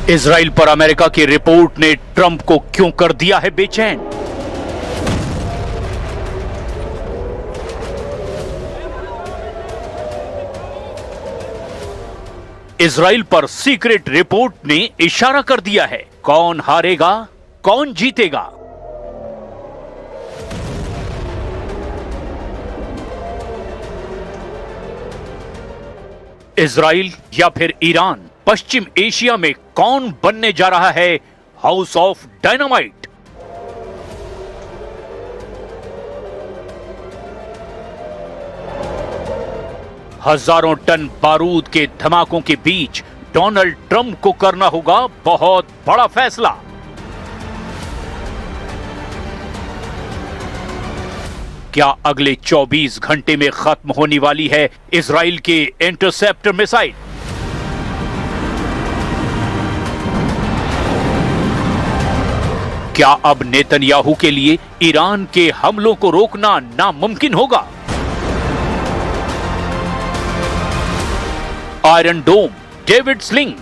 Israel पर America की report ने ट्रंप को क्यों कर दिया है बेचैन? इजराइल पर सीक्रेट रिपोर्ट ने इशारा कर दिया है, कौन हारेगा, कौन जीतेगा। इजराइल या फिर ईरान, पश्चिम एशिया में कौन बनने जा रहा है हाउस ऑफ डायनामाइट? हजारों टन बारूद के धमाकों के बीच डोनाल्ड ट्रंप को करना होगा बहुत बड़ा फैसला। क्या अगले 24 घंटे में खत्म होने वाली है इजराइल के इंटरसेप्टर मिसाइल? क्या अब नेतन्याहू के लिए ईरान के हमलों को रोकना नामुमकिन होगा? आयरन डोम, डेविड स्लिंग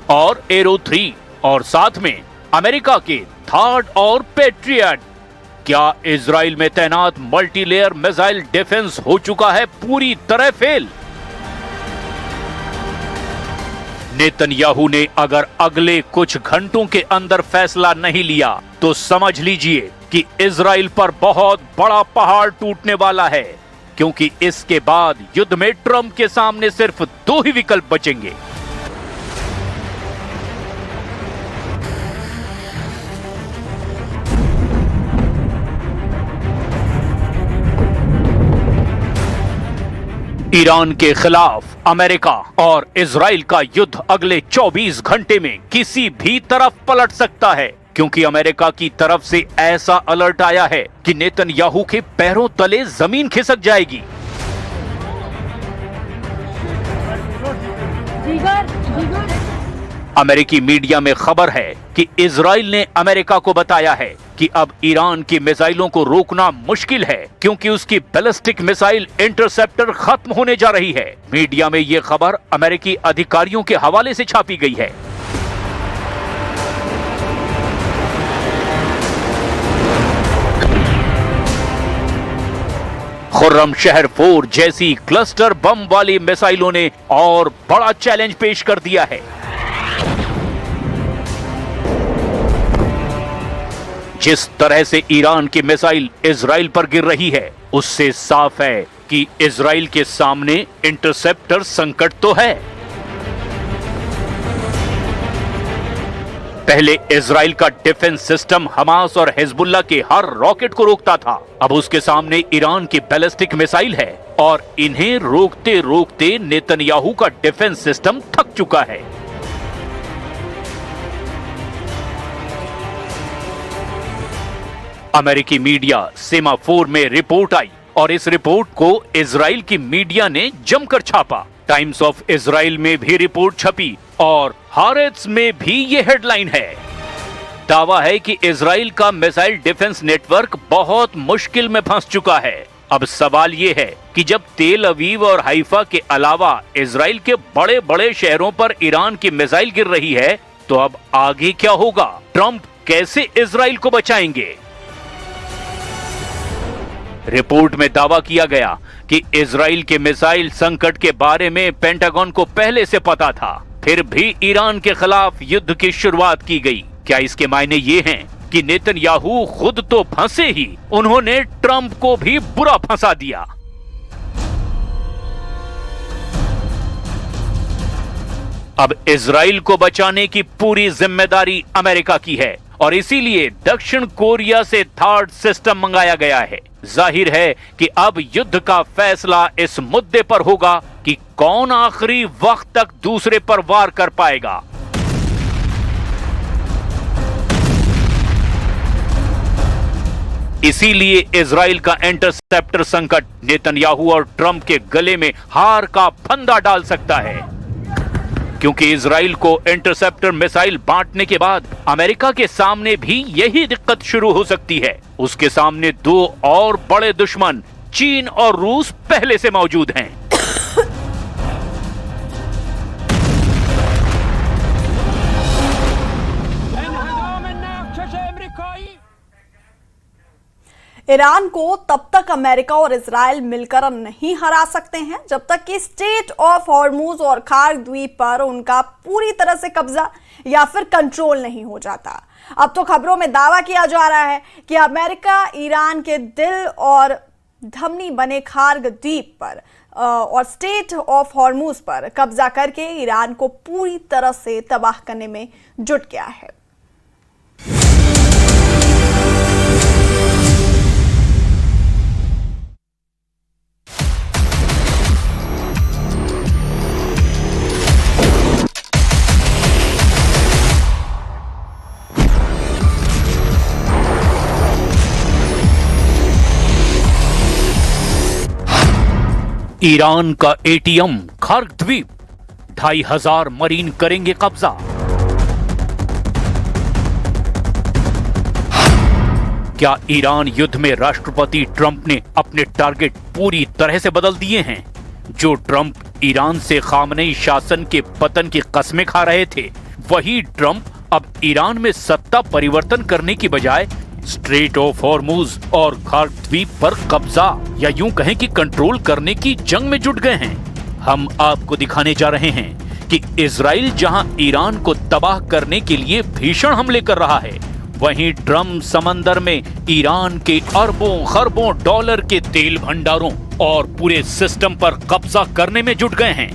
और एरो 3 और साथ में अमेरिका के थार्ड और पैट्रियट। क्या इजराइल में तैनात मल्टीलेयर मिसाइल डिफेंस हो चुका है पूरी तरह फेल? नेतन्याहू ने अगर अगले कुछ घंटों के अंदर फैसला नहीं लिया तो समझ लीजिए कि इजराइल पर बहुत बड़ा पहाड़ टूटने वाला है, क्योंकि इसके बाद युद्ध में ट्रंप के सामने सिर्फ 2 ही विकल्प बचेंगे। ईरान के खिलाफ अमेरिका और इजराइल का युद्ध अगले 24 घंटे में किसी भी तरफ पलट सकता है, क्योंकि अमेरिका की तरफ से ऐसा अलर्ट आया है कि नेतन्याहू के पैरों तले जमीन खिसक जाएगी। अमेरिकी मीडिया में खबर है कि इजराइल ने अमेरिका को बताया है कि अब ईरान की मिसाइलों को रोकना मुश्किल है, क्योंकि उसकी बैलिस्टिक मिसाइल इंटरसेप्टर खत्म होने जा रही है। मीडिया में यह खबर अमेरिकी अधिकारियों के हवाले से छापी गई है। खुर्रम शहर 4 जैसी क्लस्टर बम वाली मिसाइलों ने और बड़ा चैलेंज पेश कर दिया है। जिस तरह से ईरान की मिसाइल इजराइल पर गिर रही है, उससे साफ है कि इजराइल के सामने इंटरसेप्टर संकट तो है। पहले इजराइल का डिफेंस सिस्टम हमास और हिजबुल्लाह के हर रॉकेट को रोकता था। अब उसके सामने ईरान की बैलिस्टिक मिसाइल है और इन्हें रोकते रोकते नेतन्याहू का डिफेंस सिस्टम थक चुका है। अमेरिकी मीडिया सेमाफोर में रिपोर्ट आई और इस रिपोर्ट को इजराइल की मीडिया ने जमकर छापा। टाइम्स ऑफ इजराइल में भी रिपोर्ट छपी और हारेट्स में भी ये हेडलाइन है। दावा है कि इजराइल का मिसाइल डिफेंस नेटवर्क बहुत मुश्किल में फंस चुका है। अब सवाल ये है कि जब तेल अवीव और हाइफा के अलावा इजराइल के बड़े बड़े शहरों पर ईरान की मिसाइल गिर रही है, तो अब आगे क्या होगा? ट्रंप कैसे इजराइल को बचाएंगे? रिपोर्ट में दावा किया गया कि इजराइल के मिसाइल संकट के बारे में पेंटागन को पहले से पता था, फिर भी ईरान के खिलाफ युद्ध की शुरुआत की गई। क्या इसके मायने ये हैं कि नेतन्याहू खुद तो फंसे ही, उन्होंने ट्रंप को भी बुरा फंसा दिया? अब इजराइल को बचाने की पूरी जिम्मेदारी अमेरिका की है और इसीलिए दक्षिण कोरिया से थर्ड सिस्टम मंगाया गया है। जाहिर है कि अब युद्ध का फैसला इस मुद्दे पर होगा कि कौन आखिरी वक्त तक दूसरे पर वार कर पाएगा। इसीलिए इजराइल का इंटरसेप्टर संकट नेतन्याहू और ट्रंप के गले में हार का फंदा डाल सकता है, क्योंकि इजराइल को इंटरसेप्टर मिसाइल बांटने के बाद अमेरिका के सामने भी यही दिक्कत शुरू हो सकती है। उसके सामने 2 और बड़े दुश्मन चीन और रूस पहले से मौजूद हैं। ईरान को तब तक अमेरिका और इजराइल मिलकर नहीं हरा सकते हैं जब तक कि स्ट्रेट ऑफ हॉर्मुज और खार्ग द्वीप पर उनका पूरी तरह से कब्जा या फिर कंट्रोल नहीं हो जाता। अब तो खबरों में दावा किया जा रहा है कि अमेरिका ईरान के दिल और धमनी बने खार्ग द्वीप पर और स्ट्रेट ऑफ हॉर्मुज पर कब्जा करके ईरान को पूरी तरह से तबाह करने में जुट गया है। ईरान का एटीएम खार्ग द्वीप, 2500 मरीन करेंगे कब्जा। क्या ईरान युद्ध में राष्ट्रपति ट्रंप ने अपने टारगेट पूरी तरह से बदल दिए हैं? जो ट्रंप ईरान से खामनेई शासन के पतन की कस्में खा रहे थे, वही ट्रंप अब ईरान में सत्ता परिवर्तन करने की बजाय स्ट्रेट ऑफ हॉर्मुज और खार्ग द्वीप पर कब्जा या यूं कहें कि कंट्रोल करने की जंग में जुट गए हैं। हम आपको दिखाने जा रहे हैं कि इजराइल जहां ईरान को तबाह करने के लिए भीषण हमले कर रहा है, वहीं ट्रंप समंदर में ईरान के अरबों खरबों डॉलर के तेल भंडारों और पूरे सिस्टम पर कब्जा करने में जुट गए हैं।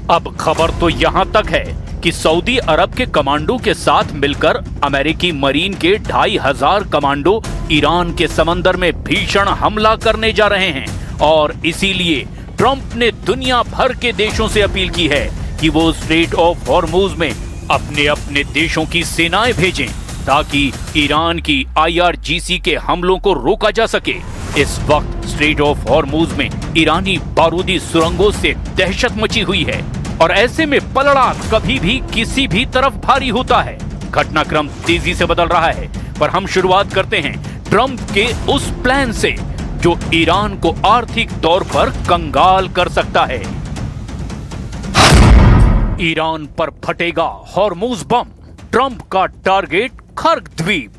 अब खबर तो यहां तक है कि सऊदी अरब के कमांडो के साथ मिलकर अमेरिकी मरीन के 2500 कमांडो ईरान के समंदर में भीषण हमला करने जा रहे हैं और इसीलिए ट्रंप ने दुनिया भर के देशों से अपील की है कि वो स्ट्रेट ऑफ हॉर्मुज में अपने अपने देशों की सेनाएं भेजें ताकि ईरान की IRGC के हमलों को रोका जा सके। इस वक्त स्ट्रेट ऑफ हॉर्मुज में ईरानी बारूदी सुरंगों से दहशत मची हुई है और ऐसे में पलड़ा कभी भी किसी भी तरफ भारी होता है। घटनाक्रम तेजी से बदल रहा है, पर हम शुरुआत करते हैं ट्रंप के उस प्लान से जो ईरान को आर्थिक तौर पर कंगाल कर सकता है। ईरान पर फटेगा हॉर्मुज बम, ट्रंप का टारगेट खार्ग द्वीप।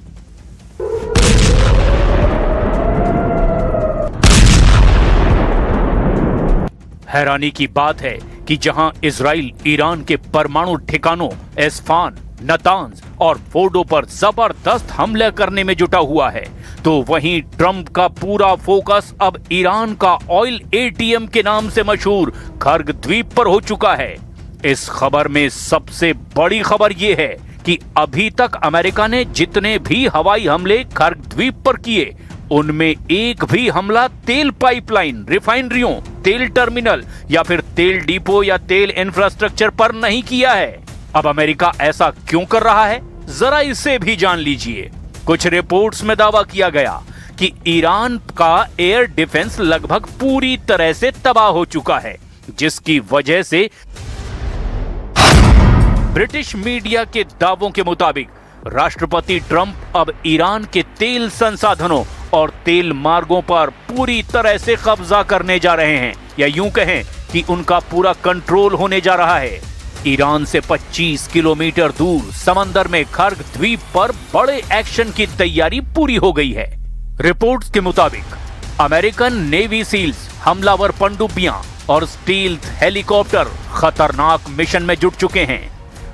हैरानी की बात है कि जहां इजराइल ईरान के परमाणु ठिकानों एस्फान, नतांज और फोर्डो पर जबरदस्त हमले करने में जुटा हुआ है, तो वहीं ट्रंप का पूरा फोकस अब ईरान का ऑयल एटीएम के नाम से मशहूर खार्ग द्वीप पर हो चुका है। इस खबर में सबसे बड़ी खबर यह है कि अभी तक अमेरिका ने जितने भी हवाई हमले खार्ग द्वीप पर किए, उनमें एक भी हमला तेल पाइपलाइन, रिफाइनरियों, तेल टर्मिनल या फिर तेल डिपो या तेल इंफ्रास्ट्रक्चर पर नहीं किया है। अब अमेरिका ऐसा क्यों कर रहा है, जरा इसे भी जान लीजिए। कुछ रिपोर्ट्स में दावा किया गया कि ईरान का एयर डिफेंस लगभग पूरी तरह से तबाह हो चुका है, जिसकी वजह से ब्रिटिश मीडिया के दावों के मुताबिक राष्ट्रपति ट्रंप अब ईरान के तेल संसाधनों और तेल मार्गों पर पूरी तरह से कब्जा करने जा रहे हैं, या यूं कहें कि उनका पूरा कंट्रोल होने जा रहा है। ईरान से 25 किलोमीटर दूर समंदर में खार्ग द्वीप पर बड़े एक्शन की तैयारी पूरी हो गई है। रिपोर्ट्स के मुताबिक अमेरिकन नेवी सील्स, हमलावर पनडुब्बियां और स्टील्थ हेलीकॉप्टर खतरनाक मिशन में जुट चुके हैं।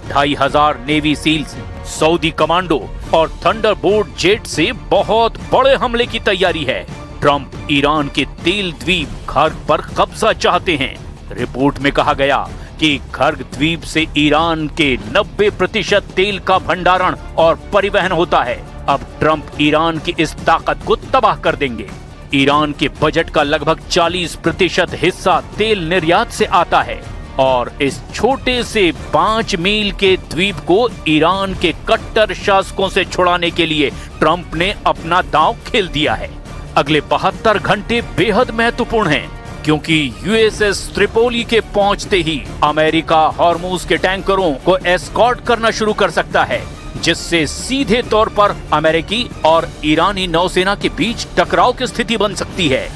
2500 नेवी सील्स, सऊदी कमांडो और थंडरबोल्ट जेट से बहुत बड़े हमले की तैयारी है। ट्रंप ईरान के तेल द्वीप खार्ग पर कब्जा चाहते हैं। रिपोर्ट में कहा गया कि खार्ग द्वीप से ईरान के 90% तेल का भंडारण और परिवहन होता है। अब ट्रंप ईरान की इस ताकत को तबाह कर देंगे। ईरान के बजट का लगभग 40% हिस्सा तेल निर्यात से आता है और इस छोटे से 5 मील के द्वीप को ईरान के कट्टर शासकों से छुड़ाने के लिए ट्रंप ने अपना दांव खेल दिया है। अगले 72 घंटे बेहद महत्वपूर्ण हैं, क्योंकि USS त्रिपोली के पहुंचते ही अमेरिका हॉर्मुज के टैंकरों को एस्कॉर्ट करना शुरू कर सकता है, जिससे सीधे तौर पर अमेरिकी और ईरानी नौसेना के बीच टकराव की स्थिति बन सकती है।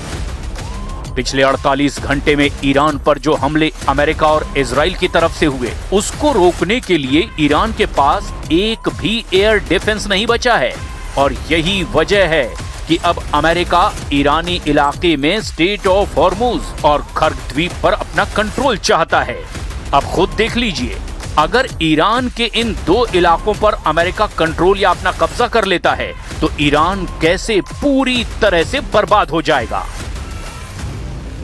पिछले 48 घंटे में ईरान पर जो हमले अमेरिका और इजराइल की तरफ से हुए, उसको रोकने के लिए ईरान के पास एक भी एयर डिफेंस नहीं बचा है और यही वजह है कि अब अमेरिका ईरानी इलाके में स्ट्रेट ऑफ हॉर्मुज और खर्ग द्वीप पर अपना कंट्रोल चाहता है। अब खुद देख लीजिए, अगर ईरान के इन दो इलाकों पर अमेरिका कंट्रोल या अपना कब्जा कर लेता है तो ईरान कैसे पूरी तरह से बर्बाद हो जाएगा।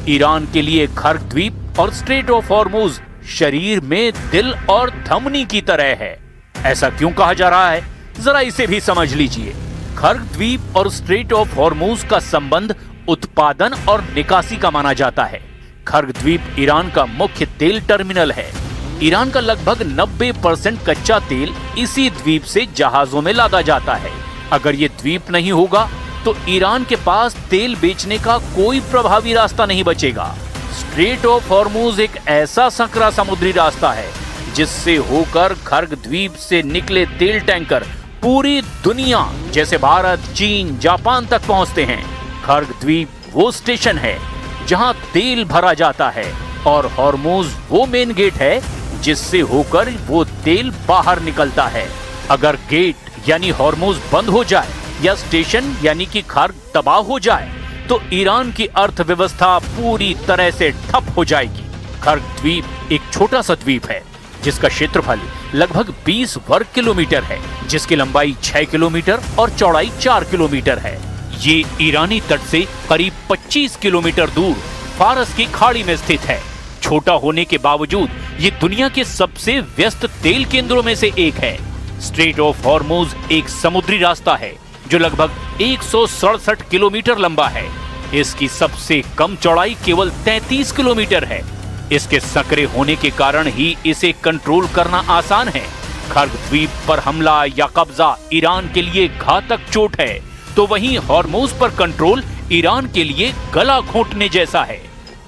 ईरान के लिए खर्ग द्वीप और स्ट्रेट ऑफ हॉर्मुज शरीर में दिल और धमनी की तरह है। ऐसा क्यों कहा जा रहा है, जरा इसे भी समझ लीजिए। खर्ग द्वीप और स्ट्रेट ऑफ हॉर्मुज का संबंध उत्पादन और निकासी का माना जाता है। खर्ग द्वीप ईरान का मुख्य तेल टर्मिनल है। ईरान का लगभग 90% कच्चा तेल इसी द्वीप से जहाजों में लादा जाता है। अगर ये द्वीप नहीं होगा तो ईरान के पास तेल बेचने का कोई प्रभावी रास्ता नहीं बचेगा। स्ट्रेट ऑफ हॉर्मुज एक ऐसा संकरा समुद्री रास्ता है जिससे होकर खर्ग द्वीप से निकले तेल टैंकर पूरी दुनिया जैसे भारत, चीन, जापान तक पहुंचते हैं। खर्ग द्वीप वो स्टेशन है जहां तेल भरा जाता है और हॉर्मुज वो मेन गेट है जिससे होकर वो तेल बाहर निकलता है। अगर गेट यानी हॉर्मुज बंद हो जाए या स्टेशन यानी कि खर्ग तबाह हो जाए तो ईरान की अर्थव्यवस्था पूरी तरह से ठप हो जाएगी। खर्ग द्वीप एक छोटा सा द्वीप है जिसका क्षेत्रफल लगभग 20 वर्ग किलोमीटर है, जिसकी लंबाई 6 किलोमीटर और चौड़ाई 4 किलोमीटर है। ये ईरानी तट से करीब 25 किलोमीटर दूर फारस की खाड़ी में स्थित है। छोटा होने के बावजूद ये दुनिया के सबसे व्यस्त तेल केंद्रों में से एक है। स्ट्रेट ऑफ हॉर्मुज एक समुद्री रास्ता है जो लगभग 167 किलोमीटर लंबा है। इसकी सबसे कम चौड़ाई केवल 33 किलोमीटर है। इसके संकरे होने के कारण ही इसे कंट्रोल करना आसान है। खर्ग द्वीप पर हमला या कब्जा ईरान के लिए घातक चोट है, तो वहीं हॉर्मुज पर कंट्रोल ईरान के लिए गला घोंटने जैसा है।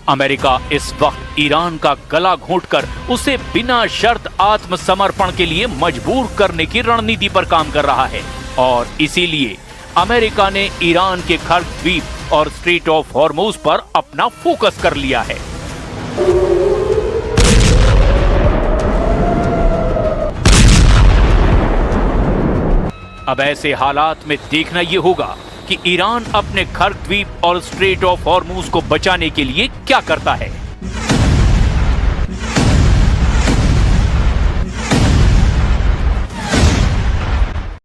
अमेरिका इस वक्त ईरान का गला घोंटकर उसे बिना शर्त आत्मसमर्पण के लिए मजबूर करने की रणनीति पर काम कर रहा है और इसीलिए अमेरिका ने ईरान के खर्ग द्वीप और स्ट्रेट ऑफ हॉर्मुज पर अपना फोकस कर लिया है। अब ऐसे हालात में देखना यह होगा कि ईरान अपने खर्ग द्वीप और स्ट्रेट ऑफ हॉर्मुज को बचाने के लिए क्या करता है।